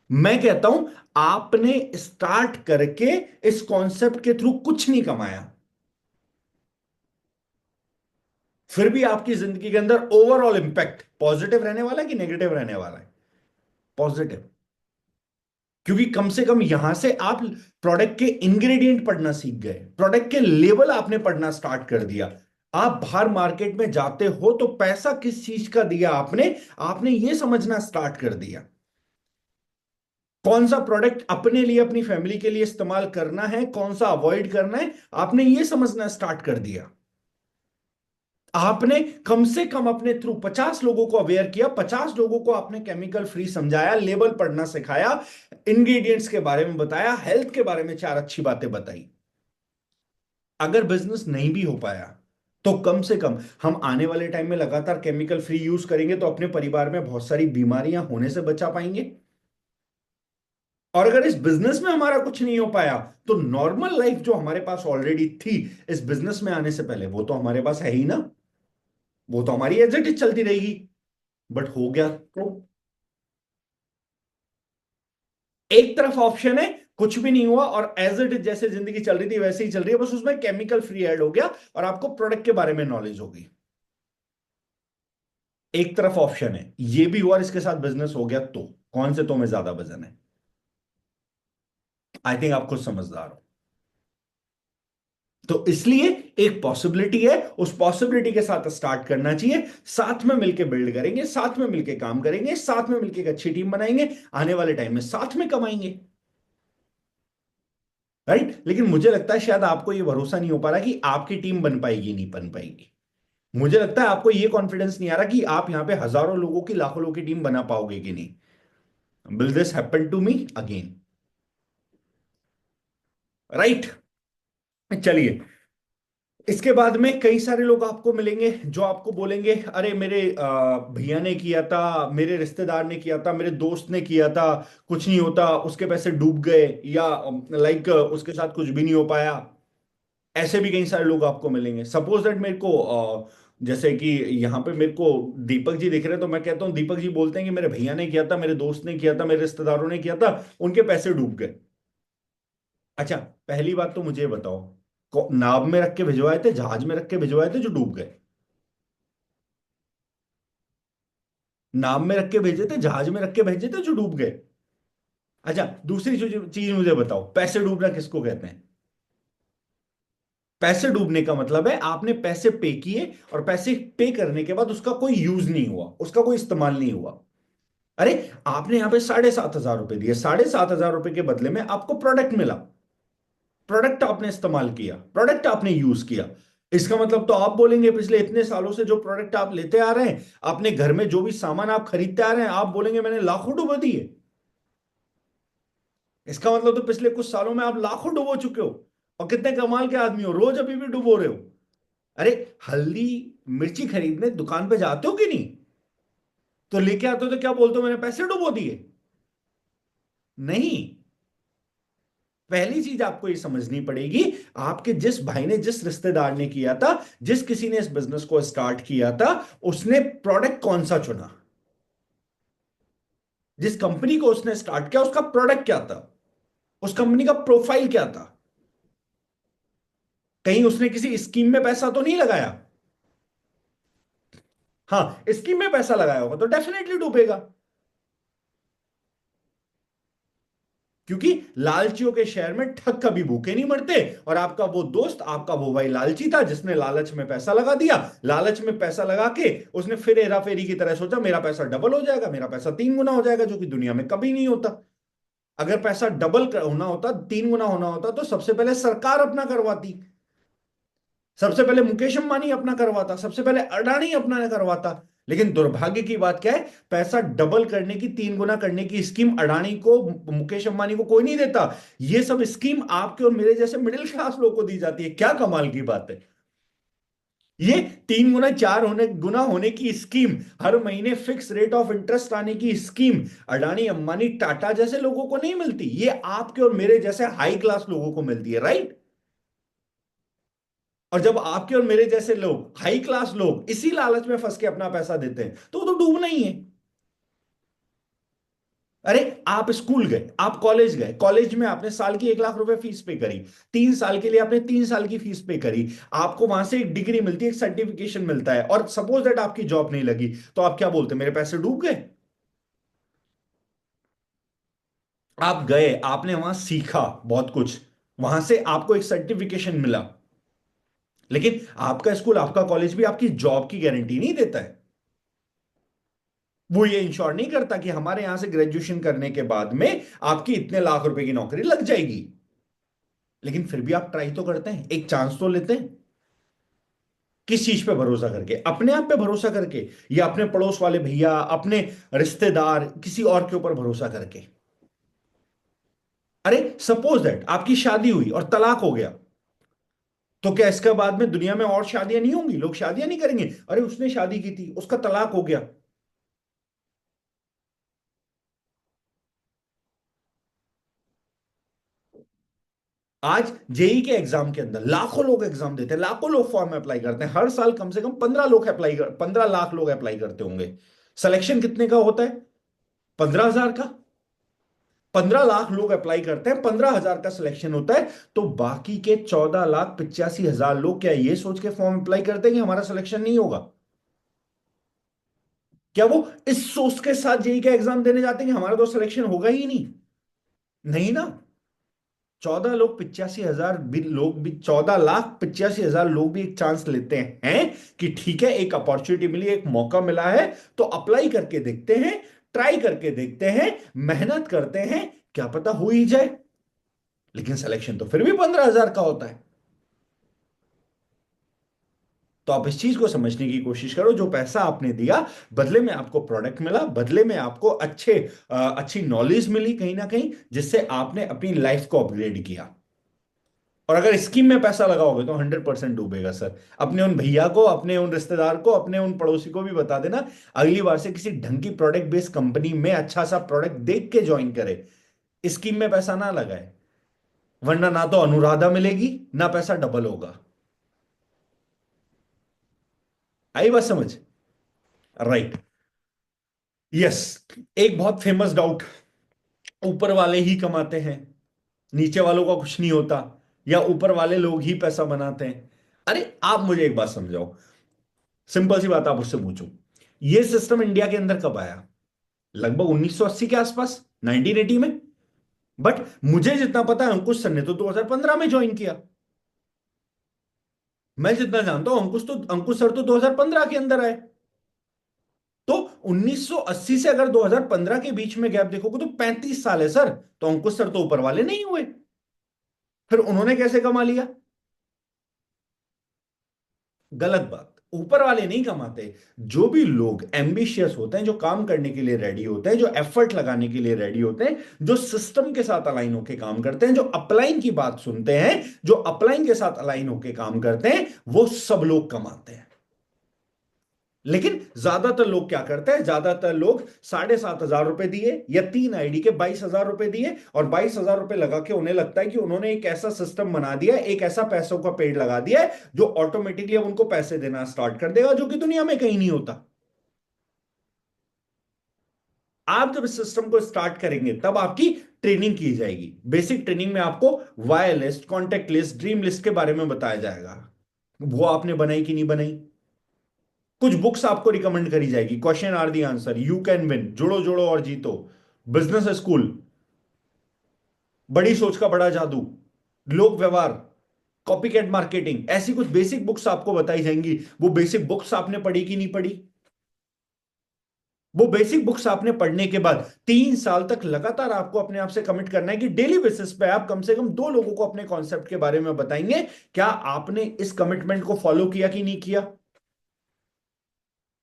मैं कहता हूं आपने स्टार्ट करके इस कॉन्सेप्ट के थ्रू कुछ नहीं कमाया, फिर भी आपकी जिंदगी के अंदर ओवरऑल इंपैक्ट पॉजिटिव रहने वाला है कि नेगेटिव रहने वाला है? पॉजिटिव। क्योंकि कम से कम यहां से आप प्रोडक्ट के इंग्रेडिएंट पढ़ना सीख गए, प्रोडक्ट के लेवल आपने पढ़ना स्टार्ट कर दिया। आप बाहर मार्केट में जाते हो तो पैसा किस चीज का दिया आपने, आपने ये समझना स्टार्ट कर दिया। कौन सा प्रोडक्ट अपने लिए, अपनी फैमिली के लिए इस्तेमाल करना है, कौन सा अवॉइड करना है, आपने ये समझना स्टार्ट कर दिया। आपने कम से कम अपने थ्रू 50 लोगों को अवेयर किया, 50 लोगों को आपने केमिकल फ्री समझाया, लेबल पढ़ना सिखाया, इंग्रेडिएंट्स के बारे में बताया, हेल्थ के बारे में चार अच्छी बातें बताई। अगर बिजनेस नहीं भी हो पाया, तो कम से कम हम आने वाले टाइम में लगातार केमिकल फ्री यूज करेंगे तो अपने परिवार में बहुत सारी बीमारियां होने से बचा पाएंगे। और अगर इस बिजनेस में हमारा कुछ नहीं हो पाया, तो नॉर्मल लाइफ जो हमारे पास ऑलरेडी थी इस बिजनेस में आने से पहले, वो तो हमारे पास है ही ना, वो तो हमारी एज इट इज चलती रहेगी। बट हो गया तो एक तरफ ऑप्शन है, कुछ भी नहीं हुआ और एज इट इज जैसे जिंदगी चल रही थी वैसे ही चल रही है, बस उसमें केमिकल फ्री ऐड हो गया और आपको प्रोडक्ट के बारे में नॉलेज होगी। एक तरफ ऑप्शन है ये भी हुआ और इसके साथ बिजनेस हो गया, तो कौन से तो में ज्यादा वजन है? आई थिंक आप खुद समझदार हो। तो इसलिए एक पॉसिबिलिटी है, उस पॉसिबिलिटी के साथ स्टार्ट करना चाहिए, साथ में मिलकर बिल्ड करेंगे, साथ में मिलकर काम करेंगे, साथ में मिलकर एक अच्छी टीम बनाएंगे, आने वाले टाइम में साथ में कमाएंगे। राइट? लेकिन मुझे लगता है शायद आपको यह भरोसा नहीं हो पा रहा कि आपकी टीम बन पाएगी, नहीं बन पाएगी। मुझे लगता है आपको यह कॉन्फिडेंस नहीं आ रहा कि आप यहां पे हजारों लोगों की, लाखों लोगों की टीम बना पाओगे कि नहीं। Will this happen to me again? Right? चलिए, इसके बाद में कई सारे लोग आपको मिलेंगे जो आपको बोलेंगे, अरे मेरे भैया ने किया था, मेरे रिश्तेदार ने किया था, मेरे दोस्त ने किया था, कुछ नहीं होता, उसके पैसे डूब गए, या लाइक उसके साथ कुछ भी नहीं हो पाया। ऐसे भी कई सारे लोग आपको मिलेंगे। सपोज दैट मेरे को जैसे कि यहाँ पे मेरे को दीपक जी दिख रहे हैं, तो मैं कहता हूँ दीपक जी बोलते हैं कि मेरे भैया ने किया था, मेरे दोस्त ने किया था, मेरे रिश्तेदारों ने किया था, उनके पैसे डूब गए। अच्छा, पहली बात तो मुझे ये बताओ, नाव में रख के भिजवाए थे, जहाज में रख के भिजवाए थे जो डूब गए? नाव में रख के भेजे थे, जहाज में रख के भेजे थे जो डूब गए? अच्छा, दूसरी चीज चीज मुझे बताओ, पैसे डूबना किसको कहते हैं? पैसे डूबने का मतलब है आपने पैसे पे किए और पैसे पे करने के बाद उसका कोई यूज नहीं हुआ, उसका कोई इस्तेमाल नहीं हुआ। अरे, आपने यहां पे 7,500 रुपए दिए, 7,500 रुपए के बदले में आपको प्रोडक्ट मिला, प्रोडक्ट आपने इस्तेमाल किया, प्रोडक्ट आपने यूज किया। इसका मतलब तो आप बोलेंगे पिछले इतने सालों से जो प्रोडक्ट आप लेते आ रहे हैं, अपने घर में जो भी सामान आप खरीदते आ रहे हैं, आप बोलेंगे मैंने लाखों डुबो दिए। इसका मतलब तो पिछले कुछ सालों में आप लाखों डुबो चुके हो। और कितने कमाल के आदमी हो, रोज अभी भी डुबो रहे हो। अरे, हल्दी मिर्ची खरीदने दुकान पे जाते हो कि नहीं? तो लेके आते हो तो क्या बोलते हो, मैंने पैसे डुबो दिए? नहीं। पहली चीज आपको ये समझनी पड़ेगी, आपके जिस भाई ने, जिस रिश्तेदार ने किया था, जिस किसी ने इस बिजनेस को स्टार्ट किया था, उसने प्रोडक्ट कौन सा चुना? जिस कंपनी को उसने स्टार्ट किया उसका प्रोडक्ट क्या था? उस कंपनी का प्रोफाइल क्या था? कहीं उसने किसी स्कीम में पैसा तो नहीं लगाया? हाँ, स्कीम में पैसा लगाया होगा तो डेफिनेटली डूबेगा। क्योंकि लालचियों के शहर में ठग कभी भूखे नहीं मरते। और आपका वो दोस्त, आपका वो भाई लालची था, जिसने लालच में पैसा लगा दिया। लालच में पैसा लगा के उसने फिर हेरा फेरी की तरह सोचा मेरा पैसा डबल हो जाएगा, मेरा पैसा 3 गुना हो जाएगा, जो कि दुनिया में कभी नहीं होता। अगर पैसा डबल होना होता, 3 गुना होना होता, तो सबसे पहले सरकार अपना करवाती, सबसे पहले मुकेश अंबानी अपना करवाता, सबसे पहले अडानी अपना करवाता। लेकिन दुर्भाग्य की बात क्या है, पैसा डबल करने की, 3 गुना करने की स्कीम अडानी को, मुकेश अंबानी को कोई नहीं देता। ये सब स्कीम आपके और मेरे जैसे मिडिल क्लास लोग को दी जाती है। क्या कमाल की बात है। ये 3 गुना, 4 गुना होने की स्कीम, हर महीने फिक्स रेट ऑफ इंटरेस्ट आने की स्कीम, अडानी अंबानी टाटा जैसे लोगों को नहीं मिलती, ये आपके और मेरे जैसे हाई क्लास लोगों को मिलती है, राइट? और जब आपके और मेरे जैसे लोग, हाई क्लास लोग, इसी लालच में फंस के अपना पैसा देते हैं, तो वो तो डूबना ही है। अरे, आप स्कूल गए, आप कॉलेज गए, कॉलेज में आपने साल की 1 लाख रुपए फीस पे करी, 3 साल के लिए आपने 3 साल की फीस पे करी, आपको वहां से एक डिग्री मिलती है, एक सर्टिफिकेशन मिलता है, और सपोज दैट आपकी जॉब नहीं लगी, तो आप क्या बोलते हैं, मेरे पैसे डूब गए? आप गए, आपने वहां सीखा बहुत कुछ, वहां से आपको एक सर्टिफिकेशन मिला, लेकिन आपका स्कूल, आपका कॉलेज भी आपकी जॉब की गारंटी नहीं देता है। वो ये इंश्योर नहीं करता कि हमारे यहां से ग्रेजुएशन करने के बाद में आपकी इतने लाख रुपए की नौकरी लग जाएगी। लेकिन फिर भी आप ट्राई तो करते हैं, एक चांस तो लेते हैं। किस चीज पे भरोसा करके? अपने आप पे भरोसा करके, या अपने पड़ोस वाले भैया, अपने रिश्तेदार, किसी और के ऊपर भरोसा करके? अरे, सपोज दैट आपकी शादी हुई और तलाक हो गया, तो क्या इसके बाद में दुनिया में और शादियां नहीं होंगी? लोग शादियां नहीं करेंगे? अरे, उसने शादी की थी, उसका तलाक हो गया। आज जेई के एग्जाम के अंदर लाखों लोग एग्जाम देते हैं, लाखों लोग फॉर्म अप्लाई करते हैं, हर साल कम से कम 15 लाख लोग अप्लाई करते होंगे। सिलेक्शन कितने का होता है? 15,000 का। 15 लाख लोग अप्लाई करते हैं, 15,000 का सिलेक्शन होता है। तो बाकी के 14,85,000 लोग क्या ये सोच के फॉर्म अप्लाई करते हैं कि हमारा सिलेक्शन नहीं होगा? क्या वो इस सोच के साथ जेई का एग्जाम देने जाते हैं कि हमारा तो सिलेक्शन होगा ही नहीं? नहीं ना। 14,85,000 लोग भी एक चांस लेते हैं कि ठीक है, एक अपॉर्चुनिटी मिली, एक मौका मिला है, तो अप्लाई करके देखते हैं, ट्राई करके देखते हैं, मेहनत करते हैं, क्या पता हो ही जाए। लेकिन सिलेक्शन तो फिर भी 15,000 का होता है। तो आप इस चीज को समझने की कोशिश करो, जो पैसा आपने दिया, बदले में आपको प्रोडक्ट मिला, बदले में आपको अच्छी नॉलेज मिली कहीं ना कहीं, जिससे आपने अपनी लाइफ को अपग्रेड किया। और अगर स्कीम में पैसा लगाओगे तो 100% डूबेगा सर। अपने उन भैया को, अपने उन रिश्तेदार को, अपने उन पड़ोसी को भी बता देना, अगली बार से किसी ढंग की प्रोडक्ट बेस्ड कंपनी में अच्छा सा प्रोडक्ट देख के ज्वाइन करे, स्कीम में पैसा ना लगाए। वरना ना तो अनुराधा मिलेगी, ना पैसा डबल होगा। आई बात समझ? राइट। यस। एक बहुत फेमस डाउट, ऊपर वाले ही कमाते हैं, नीचे वालों का कुछ नहीं होता, या ऊपर वाले लोग ही पैसा बनाते हैं। अरे आप मुझे एक बात समझाओ, सिंपल सी बात आप उससे पूछो, ये सिस्टम इंडिया के अंदर कब आया? लगभग 1980 के आसपास, 1980 में। बट मुझे जितना पता है अंकुश सर ने तो 2015 में ज्वाइन किया। मैं जितना जानता हूं अंकुश सर तो 2015 के अंदर आए। तो 1980 से अगर 2015 के बीच में गैप देखोगे तो 35 साल है सर। तो अंकुश सर तो ऊपर वाले नहीं हुए, फिर उन्होंने कैसे कमा लिया? गलत बात। ऊपर वाले नहीं कमाते। जो भी लोग एम्बिशियस होते हैं, जो काम करने के लिए रेडी होते हैं, जो एफर्ट लगाने के लिए रेडी होते हैं, जो सिस्टम के साथ अलाइन होकर काम करते हैं, जो अपलाइन की बात सुनते हैं, जो अपलाइन के साथ अलाइन होकर काम करते हैं, वो सब लोग कमाते हैं। लेकिन ज्यादातर लोग क्या करते हैं? ज्यादातर लोग 7,500 रुपए दिए या 3 आईडी के 22,000 रुपए दिए, और 22,000 रुपए लगा के उन्हें लगता है कि उन्होंने एक ऐसा सिस्टम बना दिया है, एक ऐसा पैसों का पेड़ लगा दिया है जो ऑटोमेटिकली अब उनको पैसे देना स्टार्ट कर देगा, जो कि दुनिया में कहीं नहीं होता। आप जब इस सिस्टम को स्टार्ट करेंगे तब आपकी ट्रेनिंग की जाएगी। बेसिक ट्रेनिंग में आपको wire list, contact list, dream list के बारे में बताया जाएगा। वो आपने बनाई कि नहीं बनाई? कुछ बुक्स आपको रिकमेंड करी जाएगी, question are the answer, you can win, जोड़ो जोड़ो और जीतो, बिजनेस स्कूल, बड़ी सोच का बड़ा जादू, लोक व्यवहार, कॉपीकैट मार्केटिंग, ऐसी कुछ बेसिक बुक्स आपको बताई जाएंगी। वो बेसिक बुक्स आपने पढ़ी कि नहीं पढ़ी? वो बेसिक बुक्स आपने पढ़ने के बाद 3 साल तक लगातार आपको अपने आप से कमिट करना है कि डेली बेसिस पे आप कम से कम 2 लोगों को अपने कॉन्सेप्ट के बारे में बताएंगे। क्या आपने इस कमिटमेंट को फॉलो किया कि नहीं किया?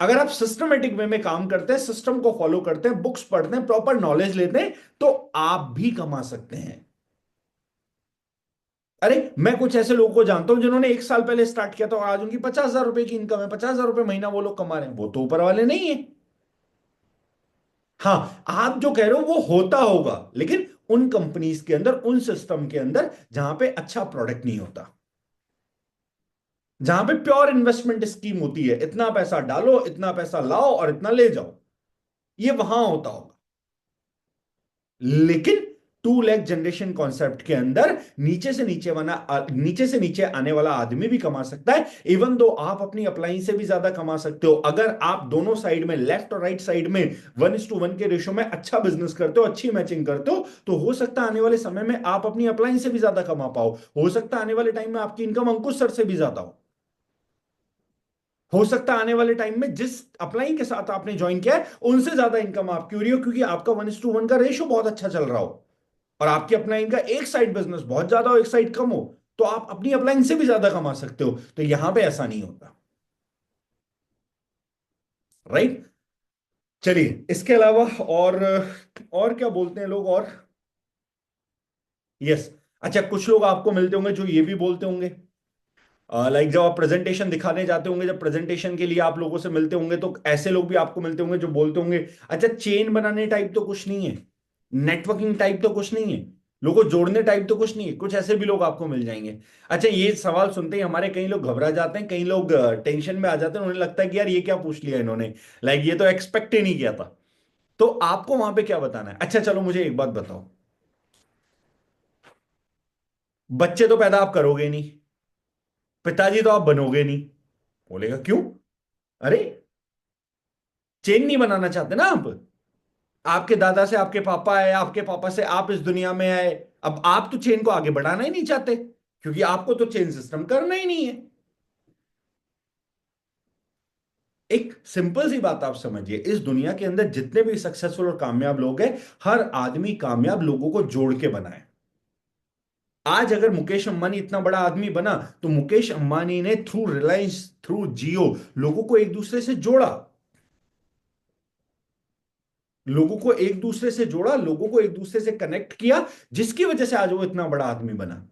अगर आप सिस्टमेटिक वे में काम करते हैं, सिस्टम को फॉलो करते हैं, बुक्स पढ़ते हैं, प्रॉपर नॉलेज लेते हैं, तो आप भी कमा सकते हैं। अरे मैं कुछ ऐसे लोगों को जानता हूं जिन्होंने 1 साल पहले स्टार्ट किया था और आज उनकी 50,000 रुपए की इनकम है, 50,000 रुपए महीना वो लोग कमा रहे हैं। वो तो ऊपर वाले नहीं है। हाँ, आप जो कह रहे हो वो होता होगा, लेकिन उन कंपनीज के अंदर, उन सिस्टम के अंदर जहां पे अच्छा प्रोडक्ट नहीं होता, जहां पे प्योर इन्वेस्टमेंट स्कीम होती है, इतना पैसा डालो, इतना पैसा लाओ और इतना ले जाओ, ये वहां होता होगा। लेकिन 2 लाख जनरेशन कॉन्सेप्ट के अंदर नीचे से नीचे आने वाला आदमी भी कमा सकता है। इवन दो आप अपनी अप्लाइन से भी ज्यादा कमा सकते हो, अगर आप दोनों साइड में, लेफ्ट और राइट साइड में 1:1 के रेशो में अच्छा बिजनेस करते हो, अच्छी मैचिंग करते हो, तो हो सकता है आने वाले समय में आप अपनी अप्लाइन से भी ज्यादा कमा पाओ। हो सकता है आने वाले टाइम में आपकी इनकम अंकुश सर से भी ज्यादा हो सकता है आने वाले टाइम में जिस अपलाइन के साथ आपने ज्वाइन किया है उनसे ज्यादा इनकम आपकी हो रही हो, क्योंकि आपका 1:1 का रेशो बहुत अच्छा चल रहा हो, और आपकी अपलाइन का एक साइड बिजनेस बहुत ज्यादा हो, एक साइड कम हो, तो आप अपनी अपलाइन से भी ज्यादा कमा सकते हो। तो यहां पे ऐसा नहीं होता। राइट। चलिए, इसके अलावा और क्या बोलते हैं लोग? और यस। अच्छा, कुछ लोग आपको मिलते होंगे जो ये भी बोलते होंगे, लाइक जब आप प्रेजेंटेशन दिखाने जाते होंगे, जब प्रेजेंटेशन के लिए आप लोगों से मिलते होंगे, तो ऐसे लोग भी आपको मिलते होंगे जो बोलते होंगे, अच्छा चेन बनाने टाइप तो कुछ नहीं है, नेटवर्किंग टाइप तो कुछ नहीं है, लोगों को जोड़ने टाइप तो कुछ नहीं है। कुछ ऐसे भी लोग आपको मिल जाएंगे। अच्छा, ये सवाल सुनते ही हमारे कई लोग घबरा जाते हैं, कई लोग टेंशन में आ जाते हैं, उन्हें लगता है कि यार ये क्या पूछ लिया इन्होंने, लाइक ये तो एक्सपेक्ट ही नहीं किया था। तो आपको वहां पे क्या बताना है? अच्छा चलो, मुझे एक बात बताओ, बच्चे तो पैदा आप करोगे नहीं, पिताजी तो आप बनोगे नहीं। बोलेगा क्यों? अरे चेन नहीं बनाना चाहते ना आप? आपके दादा से आपके पापा आए, आपके पापा से आप इस दुनिया में आए। अब आप तो चेन को आगे बढ़ाना ही नहीं चाहते, क्योंकि आपको तो चेन सिस्टम करना ही नहीं है। एक सिंपल सी बात आप समझिए, इस दुनिया के अंदर जितने भी सक्सेसफुल और कामयाब लोग हैं, हर आदमी कामयाब लोगों को जोड़ के बना है। आज अगर मुकेश अंबानी इतना बड़ा आदमी बना, तो मुकेश अंबानी ने थ्रू रिलायंस, थ्रू जियो, लोगों को एक दूसरे से जोड़ा, लोगों को एक दूसरे से जोड़ा, लोगों को एक दूसरे से कनेक्ट किया, जिसकी वजह से आज वो इतना बड़ा आदमी बना।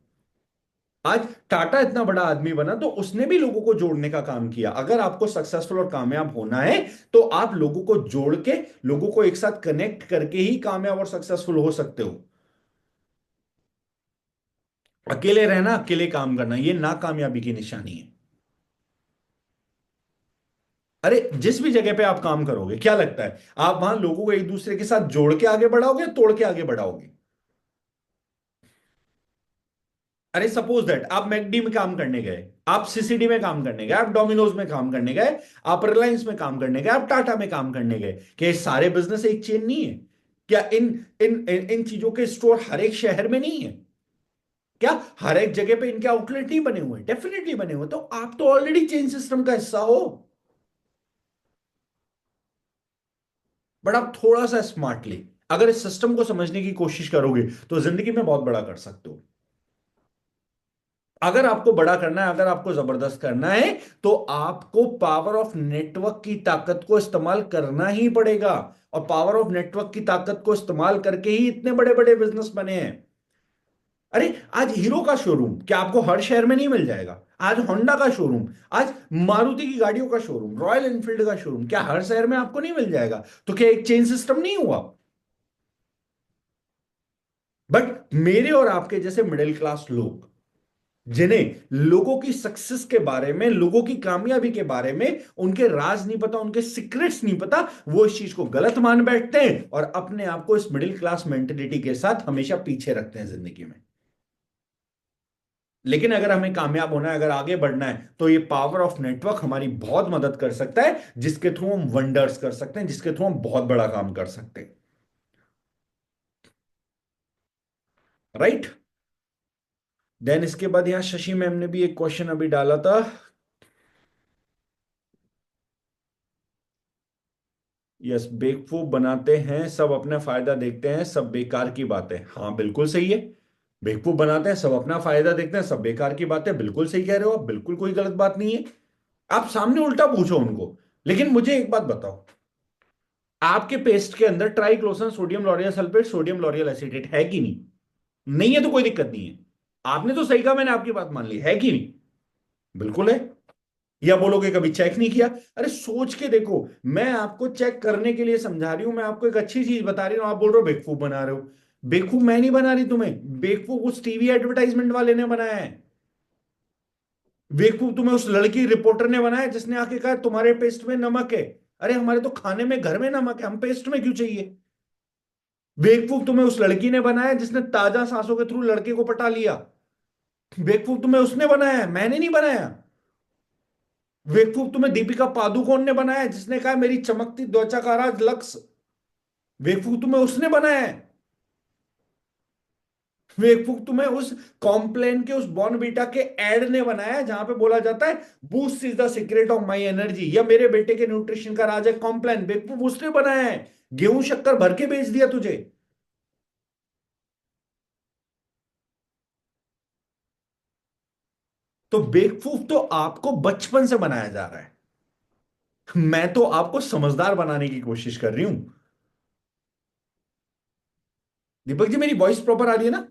आज टाटा इतना बड़ा आदमी बना तो उसने भी लोगों को जोड़ने का काम किया। अगर आपको सक्सेसफुल और कामयाब होना है, तो आप लोगों को जोड़ के, लोगों को एक साथ कनेक्ट करके ही कामयाब और सक्सेसफुल हो सकते हो। अकेले रहना, अकेले काम करना, ये नाकामयाबी की निशानी है। अरे जिस भी जगह पे आप काम करोगे, क्या लगता है आप वहां लोगों को एक दूसरे के साथ जोड़ के आगे बढ़ाओगे या तोड़ के आगे बढ़ाओगे? अरे सपोज दैट आप मैकडी में काम करने गए, आप सीसीडी में काम करने गए, आप डोमिनोज में काम करने गए, आप रिलायंस में काम करने गए, आप टाटा में काम करने गए, क्या ये सारे बिजनेस एक चेन नहीं है? क्या इन इन इन इन चीजों के स्टोर हर एक शहर में नहीं है? क्या हर एक जगह पे इनके आउटलेट नहीं बने हुए? डेफिनेटली बने हुए। तो आप तो ऑलरेडी चेन सिस्टम का हिस्सा हो। बट आप थोड़ा सा स्मार्टली अगर इस सिस्टम को समझने की कोशिश करोगे तो जिंदगी में बहुत बड़ा कर सकते हो। अगर आपको बड़ा करना है, अगर आपको जबरदस्त करना है, तो आपको पावर ऑफ नेटवर्क की ताकत को इस्तेमाल करना ही पड़ेगा। और पावर ऑफ नेटवर्क की ताकत को इस्तेमाल करके ही इतने बड़े बड़े बिजनेस बने हैं। अरे आज हीरो का शोरूम क्या आपको हर शहर में नहीं मिल जाएगा? आज होंडा का शोरूम, आज मारुति की गाड़ियों का शोरूम, रॉयल एनफील्ड का शोरूम क्या हर शहर में आपको नहीं मिल जाएगा? तो क्या एक चेन सिस्टम नहीं हुआ? बट मेरे और आपके जैसे मिडिल क्लास लोग, जिन्हें लोगों की सक्सेस के बारे में, लोगों की कामयाबी के बारे में उनके राज नहीं पता, उनके सीक्रेट्स नहीं पता, वो इस चीज को गलत मान बैठते हैं और अपने आप को इस मिडिल क्लास मेंटेलिटी के साथ हमेशा पीछे रखते हैं जिंदगी में। लेकिन अगर हमें कामयाब होना है, अगर आगे बढ़ना है, तो ये पावर ऑफ नेटवर्क हमारी बहुत मदद कर सकता है, जिसके थ्रू हम वंडर्स कर सकते हैं, जिसके थ्रू हम बहुत बड़ा काम कर सकते हैं। राइट। देन इसके बाद यहां शशि मैम ने भी एक क्वेश्चन अभी डाला था। यस, बेवकूफ बनाते हैं सब, अपना फायदा देखते हैं सब, बेकार की बातें। हाँ बिल्कुल सही है। बेवकूफ बनाते हैं सब, अपना फायदा देखते हैं सब, बेकार की बातें। बिल्कुल सही कह रहे हो आप, बिल्कुल कोई गलत बात नहीं है। आप सामने उल्टा पूछो उनको। लेकिन मुझे एक बात बताओ, आपके पेस्ट के अंदर triclosan sodium L'Oréal sulphate sodium L'Oréal acetate है कि नहीं? नहीं है तो कोई दिक्कत नहीं है। आपने तो सही कहा, मैंने आपकी बात मान ली, है कि नहीं? बिल्कुल है। या बोलोगे कभी चेक नहीं किया? अरे सोच के देखो, मैं आपको चेक करने के लिए समझा रही हूं, मैं आपको एक अच्छी चीज बता रही हूं, आप बोल रहे हो बेवकूफ बना रहे हो। बेवकूफ मैं नहीं बना रही तुम्हें, बेवकूफ उस टीवी एडवर्टाइजमेंट वाले ने बनाया है। बेवकूफ तुम्हें उस लड़की रिपोर्टर ने बनाया जिसने आके कहा तुम्हारे पेस्ट में नमक है। अरे हमारे तो खाने में घर में नमक है, हम पेस्ट में क्यों चाहिए? बेवकूफ तुम्हें उस लड़की ने बनाया जिसने ताजा सांसों के थ्रू लड़के को पटा लिया। बेवकूफ तुम्हें उसने बनाया है, मैंने नहीं बनाया। बेवकूफ तुम्हें दीपिका पादुकोण ने बनाया है जिसने कहा मेरी चमकती त्वचा का राज लक्स। बेवकूफ तुम्हें उसने बनाया है। बेवकूफ तुम्हें उस कॉम्प्लेन के, उस बॉर्नवीटा के एड ने बनाया है जहां पे बोला जाता है boost is the secret of my energy, या मेरे बेटे के न्यूट्रिशन का राज है कॉम्प्लेन। बेवकूफ उसने बनाया है। गेहूं शक्कर भर के बेच दिया तुझे। तो बेवकूफ तो आपको बचपन से बनाया जा रहा है। मैं तो आपको समझदार बनाने की कोशिश कर रही हूं। दीपक जी मेरी वॉइस प्रॉपर आ रही है ना?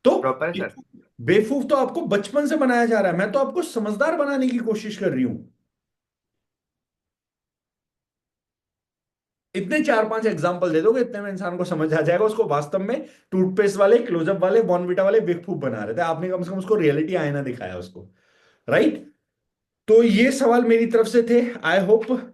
तो प्रॉपर है सर। बेवकूफ तो आपको बचपन से बनाया जा रहा है, मैं तो आपको समझदार बनाने की कोशिश कर रही हूं। इतने चार पांच एग्जाम्पल दे दोगे, इतने में इंसान को समझ आ जाएगा उसको वास्तव में टूथपेस्ट वाले, क्लोजअप वाले, बॉर्नविटा वाले बेवकूफ बना रहे थे, आपने कम से कम उसको रियलिटी आईना दिखाया उसको। राइट। तो ये सवाल मेरी तरफ से थे। आई होप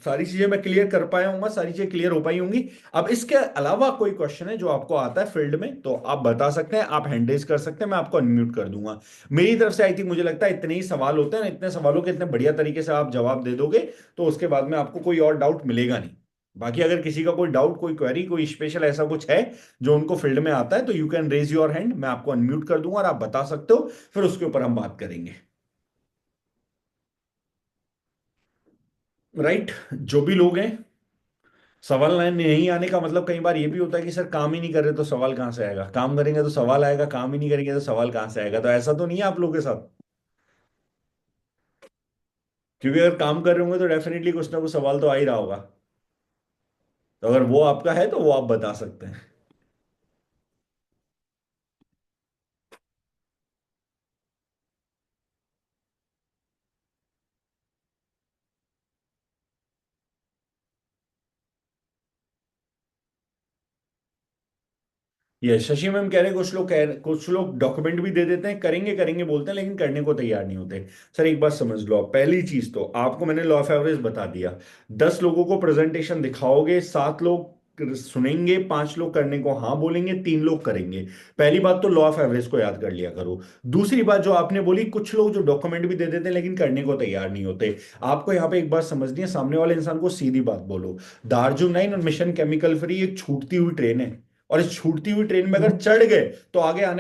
सारी चीजें मैं क्लियर कर पाया हूँ, सारी चीजें क्लियर हो पाई होंगी। अब इसके अलावा कोई क्वेश्चन है जो आपको आता है फील्ड में तो आप बता सकते हैं, आप हैंड रेज कर सकते हैं, मैं आपको अनम्यूट कर दूंगा। मेरी तरफ से आई थिंक मुझे लगता है इतने ही सवाल होते हैं ना, इतने सवालों के इतने बढ़िया तरीके से आप जवाब दे दोगे तो उसके बाद में आपको कोई और डाउट मिलेगा नहीं। बाकी अगर किसी का कोई डाउट, कोई क्वेरी, कोई स्पेशल ऐसा कुछ है जो उनको फील्ड में आता है तो you can raise your hand, मैं आपको अनम्यूट कर दूंगा और आप बता सकते हो, फिर उसके ऊपर हम बात करेंगे। राइट। जो भी लोग हैं, सवाल नहीं आने का मतलब कई बार ये भी होता है कि सर काम ही नहीं कर रहे तो सवाल कहां से आएगा, काम करेंगे तो सवाल आएगा, काम ही नहीं करेंगे तो सवाल कहां से आएगा? तो ऐसा तो नहीं है आप लोगों के साथ? क्योंकि अगर काम कर रहे होंगे तो डेफिनेटली कुछ ना कुछ सवाल तो आ ही रहा होगा। तो अगर वो आपका है तो वो आप बता सकते हैं। ये शशि मैम कह रहे हैं, कुछ लोग डॉक्यूमेंट भी दे देते हैं, करेंगे करेंगे बोलते हैं, लेकिन करने को तैयार नहीं होते। सर एक बात समझ लो आप, पहली चीज तो आपको मैंने लॉ ऑफ एवरेज बता दिया। 10 लोगों को प्रेजेंटेशन दिखाओगे, 7 लोग सुनेंगे, 5 लोग करने को हाँ बोलेंगे, 3 लोग करेंगे। पहली बात तो लॉ ऑफ एवरेज को याद कर लिया करो। दूसरी बात जो आपने बोली, कुछ लोग जो डॉक्यूमेंट भी दे देते हैं लेकिन करने को तैयार नहीं होते। आपको यहाँ पे एक बात समझनी है, सामने वाले इंसान को सीधी बात बोलो। दार्जिलिंग 9 और मिशन केमिकल फ्री एक छूटती हुई ट्रेन है, और इस छूटती हुई ट्रेन में अगर चढ़ गए तो आगे आने